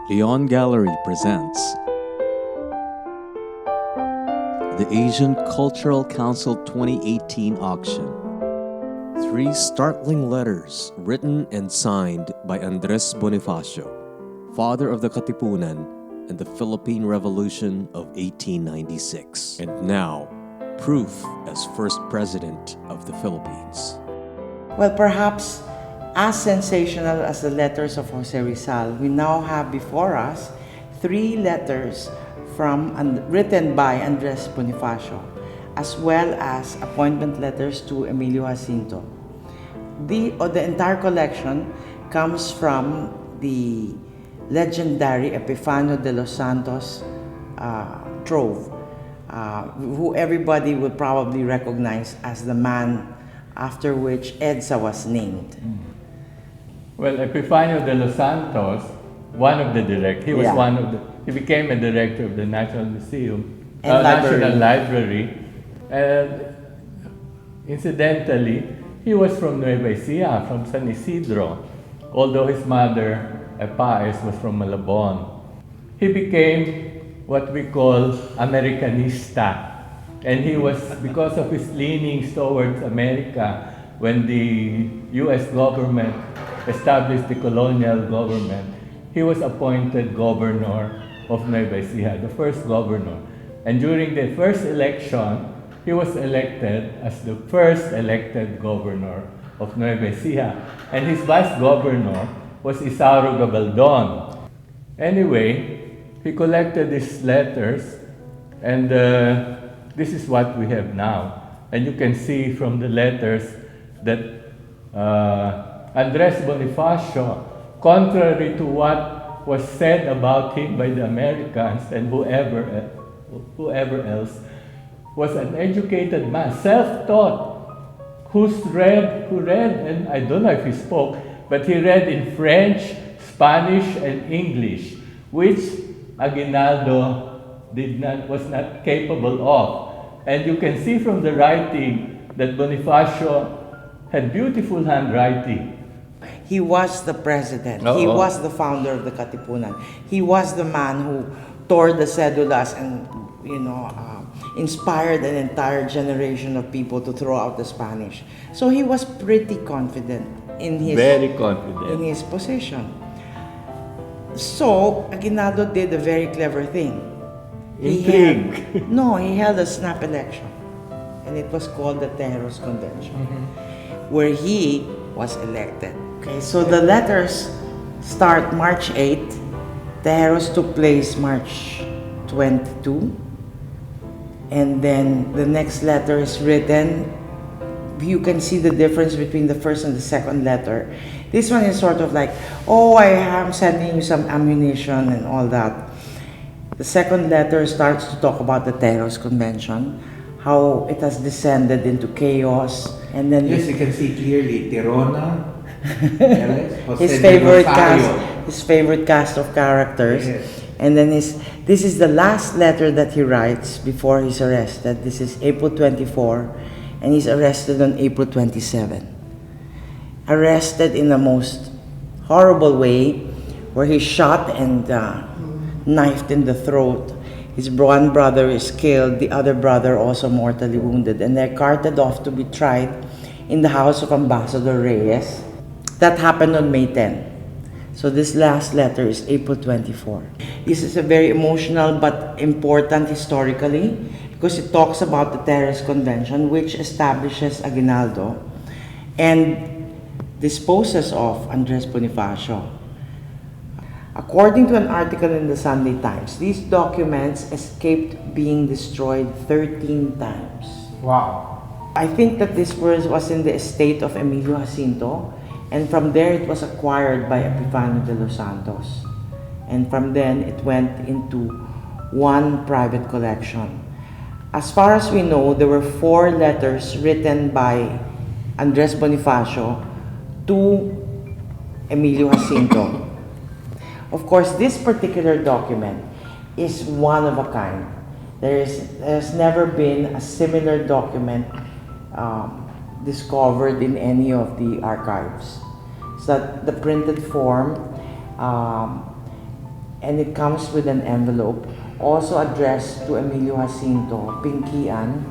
León Gallery presents the Asian Cultural Council 2018 auction. 3 startling letters written and signed by Andres Bonifacio, father of the Katipunan and the Philippine Revolution of 1896, and now proof as first president of the Philippines. Well, perhaps as sensational as the letters of Jose Rizal, we now have before us 3 letters written by Andres Bonifacio, as well as appointment letters to Emilio Jacinto. The entire collection comes from the legendary Epifanio de los Santos trove, who everybody would probably recognize as the man after which EDSA was named. Well, Epifanio de los Santos, one of the directors, he became a director of the National Museum, National Library, and incidentally, he was from Nueva Ecija, from San Isidro, although his mother, Epaes, was from Malabon. He became what we call Americanista, and he was, because of his leanings towards America, when the U.S. government established the colonial government, he was appointed governor of Nueva Ecija, the first governor. And during the first election, he was elected as the first elected governor of Nueva Ecija. And his vice governor was Isauro Gabaldon. Anyway, he collected these letters, and this is what we have now. And you can see from the letters that Andres Bonifacio, contrary to what was said about him by the Americans and whoever else, was an educated man, self-taught, who read, and I don't know if he spoke, but he read in French, Spanish, and English, which Aguinaldo was not capable of. And you can see from the writing that Bonifacio had beautiful handwriting. He was the president. He was the founder of the Katipunan. He was the man who tore the cedulas and, inspired an entire generation of people to throw out the Spanish. So he was pretty confident in his position. So Aguinaldo did a very clever thing. He held a snap election, and it was called the Tejeros Convention, where he was elected. Okay, so the letters start March 8. Tejeros took place March 22. And then the next letter is written. You can see the difference between the first and the second letter. This one is sort of like, I am sending you some ammunition and all that. The second letter starts to talk about the Tejeros Convention, how it has descended into chaos. And then yes, you can see clearly Tirona, his favorite cast of characters. Yes. And then this is the last letter that he writes before he's arrested. This is April 24, and he's arrested on April 27. Arrested in the most horrible way, where he's shot and knifed in the throat. His one brother is killed, the other brother also mortally wounded, and they're carted off to be tried in the house of Ambassador Reyes. That happened on May 10. So this last letter is April 24. This is a very emotional but important historically, because it talks about the Tejeros Convention, which establishes Aguinaldo and disposes of Andres Bonifacio. According to an article in the Sunday Times, these documents escaped being destroyed 13 times. Wow. I think that this was in the estate of Emilio Jacinto, and from there it was acquired by Epifanio de los Santos. And from then it went into one private collection. As far as we know, there were 4 letters written by Andres Bonifacio to Emilio Jacinto. Of course, this particular document is one of a kind. There's never been a similar document discovered in any of the archives. So that the printed form and it comes with an envelope also addressed to Emilio Jacinto, Pinkian,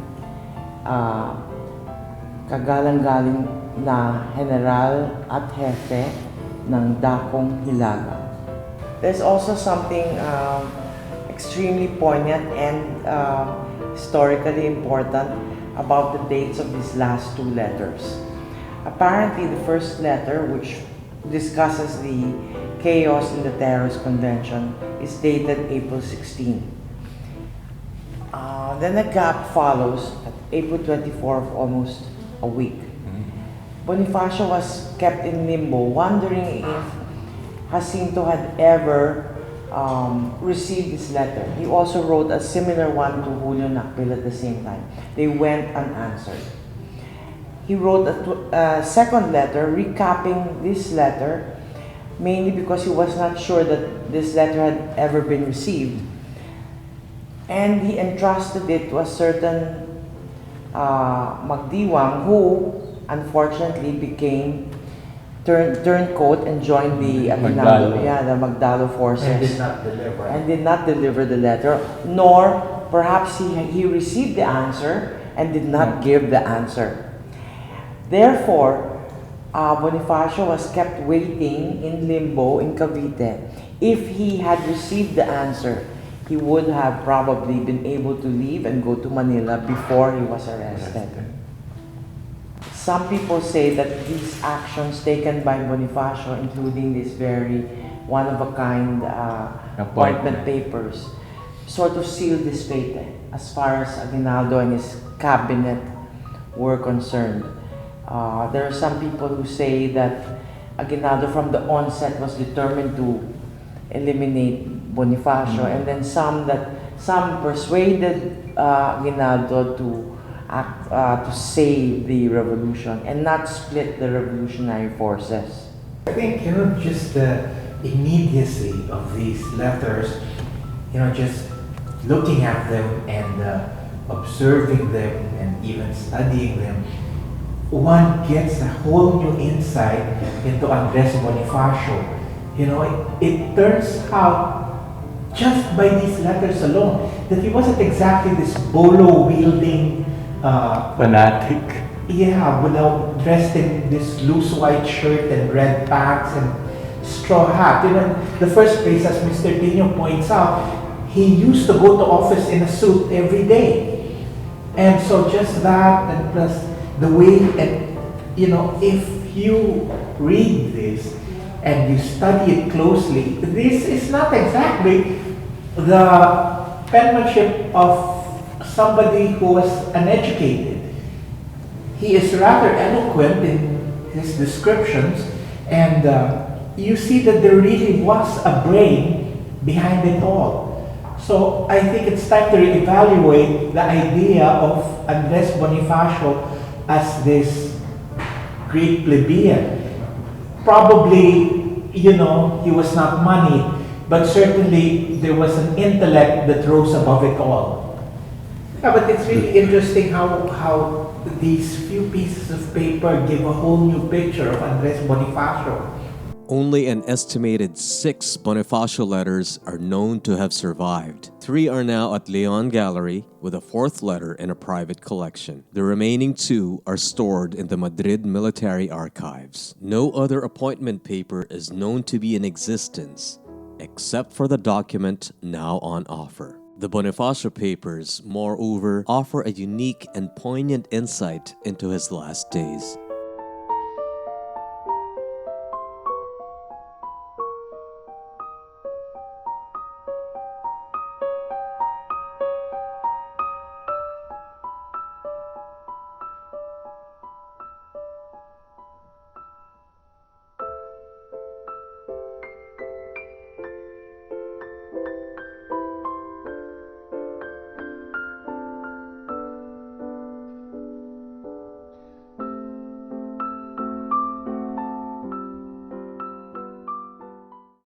kagalang-galing na General at Jefe ng Dakong Hilaga. There's also something extremely poignant and historically important about the dates of these last two letters. Apparently, the first letter, which discusses the chaos in the terrorist convention, is dated April 16. Then a gap follows at April 24 of almost a week. Bonifacio was kept in limbo, wondering if Jacinto had ever received this letter. He also wrote a similar one to Julio Nakpil at the same time. They went unanswered. He wrote a second letter recapping this letter, mainly because he was not sure that this letter had ever been received. And he entrusted it to a certain Magdiwang who unfortunately became turncoat and joined the Magdalo forces. And did not deliver. The letter, nor perhaps he received the answer and did not give the answer. Therefore, Bonifacio was kept waiting in limbo in Cavite. If he had received the answer, he would have probably been able to leave and go to Manila before he was arrested. Some people say that these actions taken by Bonifacio, including this very one-of-a-kind appointment papers, sort of sealed his fate as far as Aguinaldo and his cabinet were concerned. There are some people who say that Aguinaldo from the onset was determined to eliminate Bonifacio, and then some persuaded Aguinaldo to save the revolution and not split the revolutionary forces. I think, just the immediacy of these letters, just looking at them and observing them and even studying them, one gets a whole new insight into Andres Bonifacio. It turns out, just by these letters alone, that he wasn't exactly this bolo-wielding fanatic. Dressed in this loose white shirt and red pants and straw hat. The first place, as Mr. Tinio points out, he used to go to office in a suit every day. And so just that, and plus the way, and if you read this and you study it closely, this is not exactly the penmanship of somebody who was uneducated. He is rather eloquent in his descriptions, and you see that there really was a brain behind it all. So I think it's time to reevaluate the idea of Andres Bonifacio as this great plebeian. Probably, he was not moneyed, but certainly there was an intellect that rose above it all. Yeah, but it's really interesting how these few pieces of paper give a whole new picture of Andres Bonifacio. Only an estimated 6 Bonifacio letters are known to have survived. 3 are now at León Gallery, with a 4th letter in a private collection. The remaining 2 are stored in the Madrid Military Archives. No other appointment paper is known to be in existence, except for the document now on offer. The Bonifacio papers, moreover, offer a unique and poignant insight into his last days.